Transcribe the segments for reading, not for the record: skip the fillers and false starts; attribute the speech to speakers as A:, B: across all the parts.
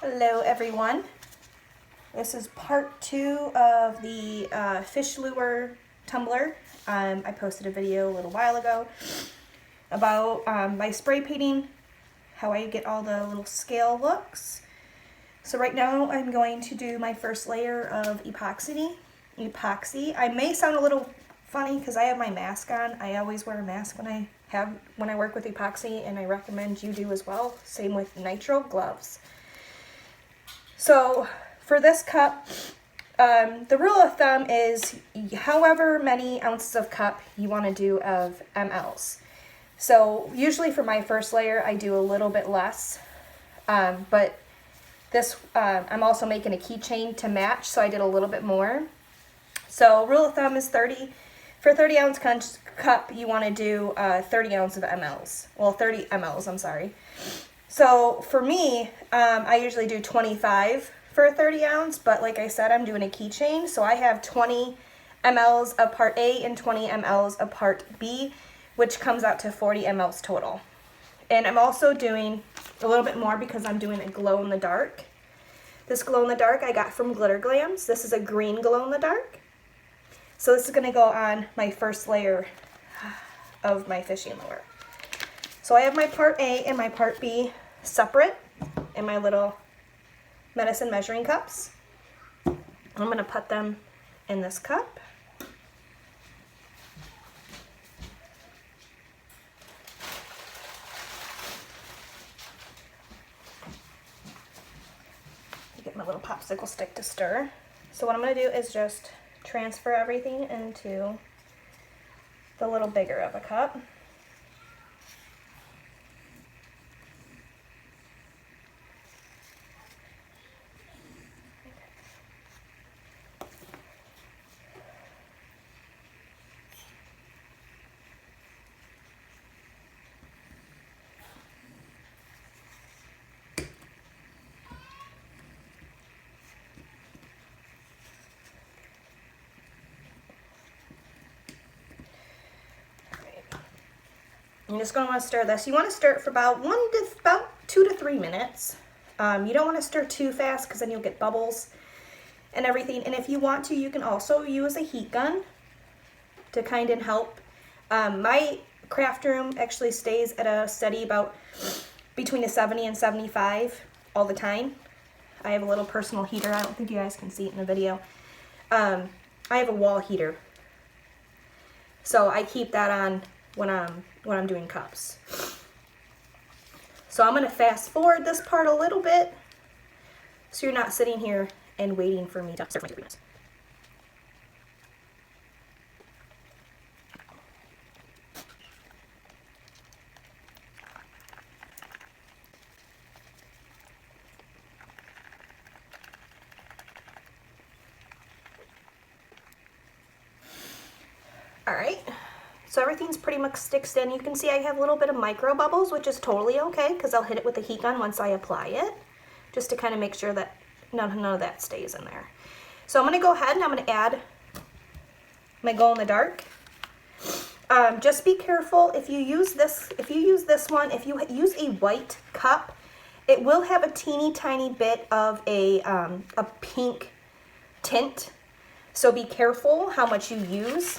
A: Hello everyone. This is part 2 of the fish lure tumbler. I posted a video a little while ago about my spray painting, how I get all the little scale looks. So right now I'm going to do my first layer of epoxy. I may sound a little funny because I have my mask on. I always wear a mask when I work with epoxy, and I recommend you do as well. Same with nitrile gloves. So for this cup, the rule of thumb is however many ounces of cup you want to do of mLs. So usually for my first layer, I do a little bit less, but this, I'm also making a keychain to match, so I did a little bit more. So rule of thumb is 30. For 30 ounce cup, you want to do 30 ounces of mLs. Well, 30 mLs, I'm sorry. So for me, I usually do 25 for a 30 ounce, but like I said, I'm doing a keychain. So I have 20 mLs of part A and 20 mLs of part B, which comes out to 40 mLs total. And I'm also doing a little bit more because I'm doing a glow in the dark. This glow in the dark I got from Glitter Glams. This is a green glow in the dark. So this is going to go on my first layer of my fishing lure. So I have my part A and my part B separate in my little medicine measuring cups. I'm going to put them in this cup. Get my little popsicle stick to stir. So what I'm going to do is just transfer everything into the little bigger of a cup. I'm just going to want to stir this. You want to stir it for about 2 to 3 minutes. You don't want to stir too fast because then you'll get bubbles and everything. And if you want to, you can also use a heat gun to kind of help. My craft room actually stays at a steady about between a 70 and 75 all the time. I have a little personal heater. I don't think you guys can see it in the video. I have a wall heater. So I keep that on when I'm doing cups. So I'm going to fast forward this part a little bit so you're not sitting here and waiting for me to start my videos. All right. So everything's pretty much sticks in. You can see I have a little bit of micro bubbles, which is totally okay because I'll hit it with a heat gun once I apply it, just to kind of make sure that none of that stays in there. So I'm going to go ahead and I'm going to add my glow in the dark. Just be careful if you use this one, if you use a white cup, it will have a teeny tiny bit of a pink tint. So be careful how much you use.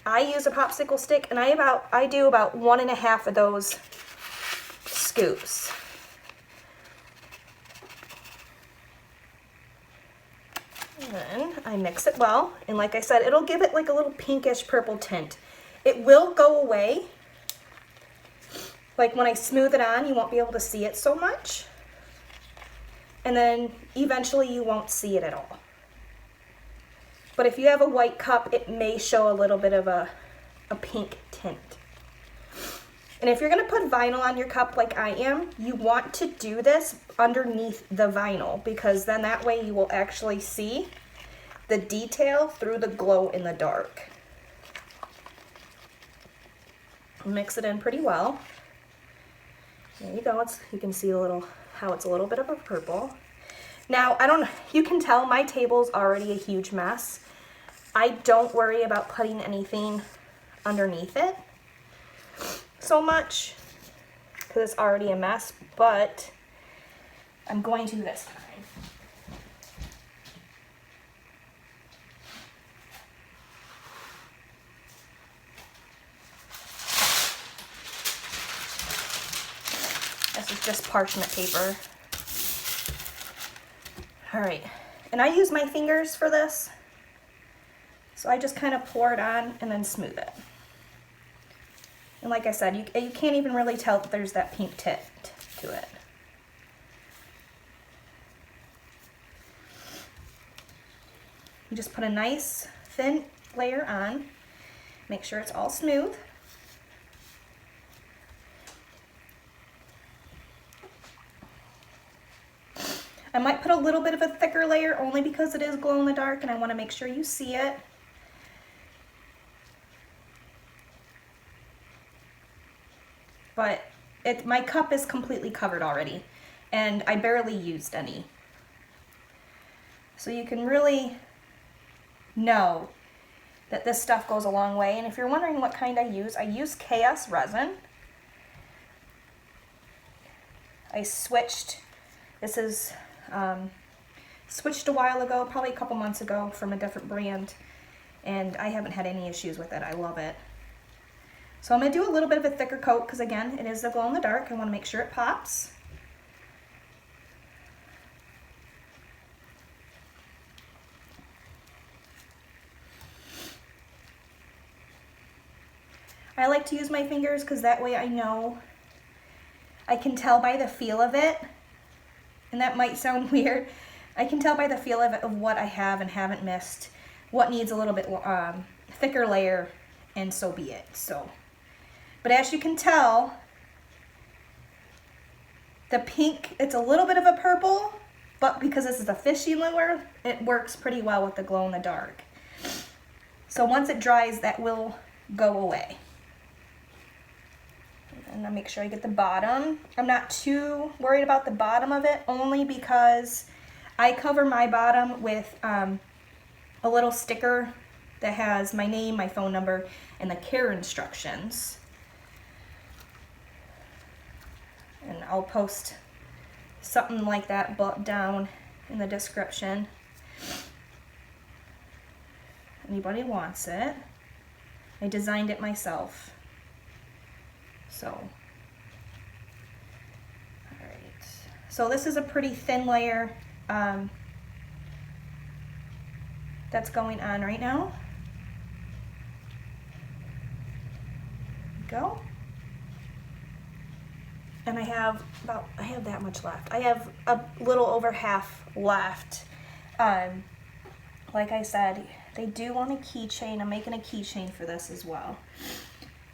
A: I use a popsicle stick, and I do about 1.5 of those scoops. And then I mix it well, and like I said, it'll give it like a little pinkish purple tint. It will go away. Like when I smooth it on, you won't be able to see it so much. And then eventually you won't see it at all. But if you have a white cup, it may show a little bit of a pink tint. And if you're going to put vinyl on your cup like I am, you want to do this underneath the vinyl because then that way you will actually see the detail through the glow in the dark. Mix it in pretty well. There you go. You can see how it's a little bit of a purple. Now, you can tell my table's already a huge mess. I don't worry about putting anything underneath it so much because it's already a mess, but I'm going to this time. This is just parchment paper. All right, and I use my fingers for this. So I just kind of pour it on and then smooth it. And like I said, you can't even really tell that there's that pink tint to it. You just put a nice thin layer on. Make sure it's all smooth. I might put a little bit of a thicker layer only because it is glow in the dark and I want to make sure you see it. But my cup is completely covered already and I barely used any. So you can really know that this stuff goes a long way. And if you're wondering what kind I use KS resin. I switched, this is switched a while ago, probably a couple months ago from a different brand, and I haven't had any issues with it. I love it. So I'm going to do a little bit of a thicker coat because again, it is the glow in the dark. I want to make sure it pops. I like to use my fingers because that way I know, I can tell by the feel of it, and that might sound weird. I can tell by the feel of it of what I have and haven't missed, what needs a little bit thicker layer, and so be it. So, but as you can tell, the pink, it's a little bit of a purple, but because this is a fishy lure, it works pretty well with the glow in the dark. So once it dries, that will go away. And I'll make sure I get the bottom. I'm not too worried about the bottom of it, only because I cover my bottom with a little sticker that has my name, my phone number, and the care instructions. And I'll post something like that down in the description. Anybody wants it. I designed it myself. So, all right. So this is a pretty thin layer that's going on right now. Go. And I have that much left. I have a little over half left. Like I said, they do want a keychain. I'm making a keychain for this as well.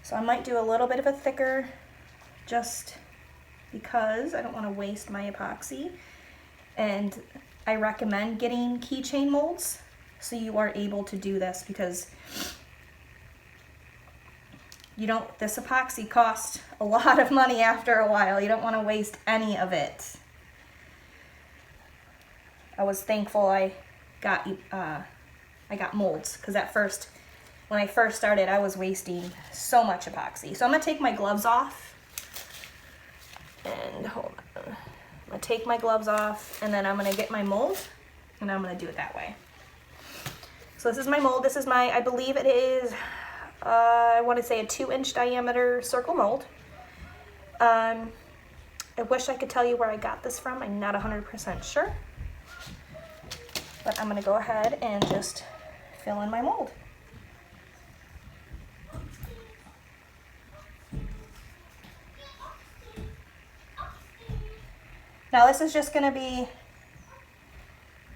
A: So I might do a little bit of a thicker just because I don't want to waste my epoxy. And I recommend getting keychain molds so you are able to do this because this epoxy costs a lot of money after a while. You don't want to waste any of it. I was thankful I got molds because when I first started, I was wasting so much epoxy. So I'm going to take my gloves off. And hold on. I'm going to take my gloves off, and then I'm going to get my mold, and I'm going to do it that way. So this is my mold. This is I believe it is, I want to say a 2-inch diameter circle mold. I wish I could tell you where I got this from. I'm not 100% sure. But I'm going to go ahead and just fill in my mold. Now this is just going to be,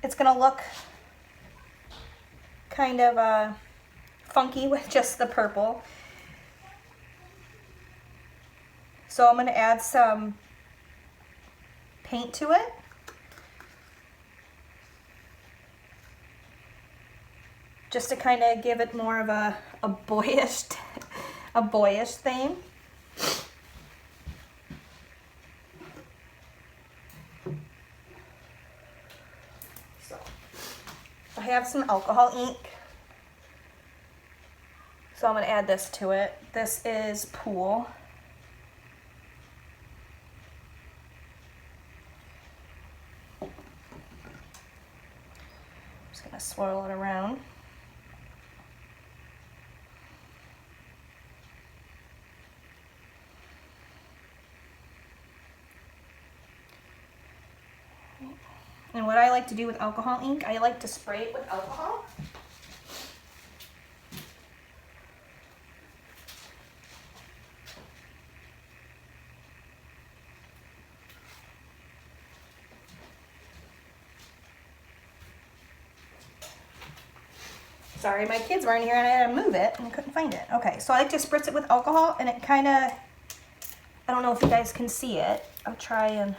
A: it's going to look kind of funky with just the purple. So I'm going to add some paint to it. Just to kind of give it more of a boyish, a boyish theme. I have some alcohol ink, so I'm going to add this to it. This is Pool. Just gonna swirl it around. And what I like to do with alcohol ink, I like to spray it with alcohol. Sorry, my kids weren't here and I had to move it and I couldn't find it. Okay, so I like to spritz it with alcohol and it kind of, I don't know if you guys can see it. I'll try and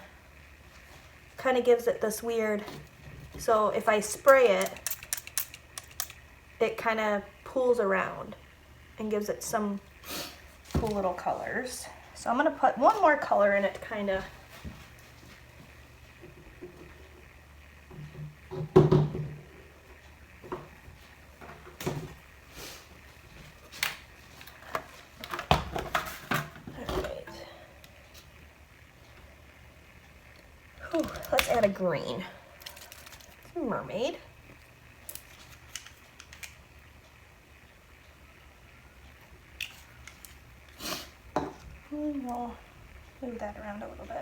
A: kind of gives it this weird, so if I spray it, it kind of pulls around and gives it some cool little colors. So I'm gonna put one more color in it, kind of. Whew, let's add a green. Mermaid. And we'll move that around a little bit.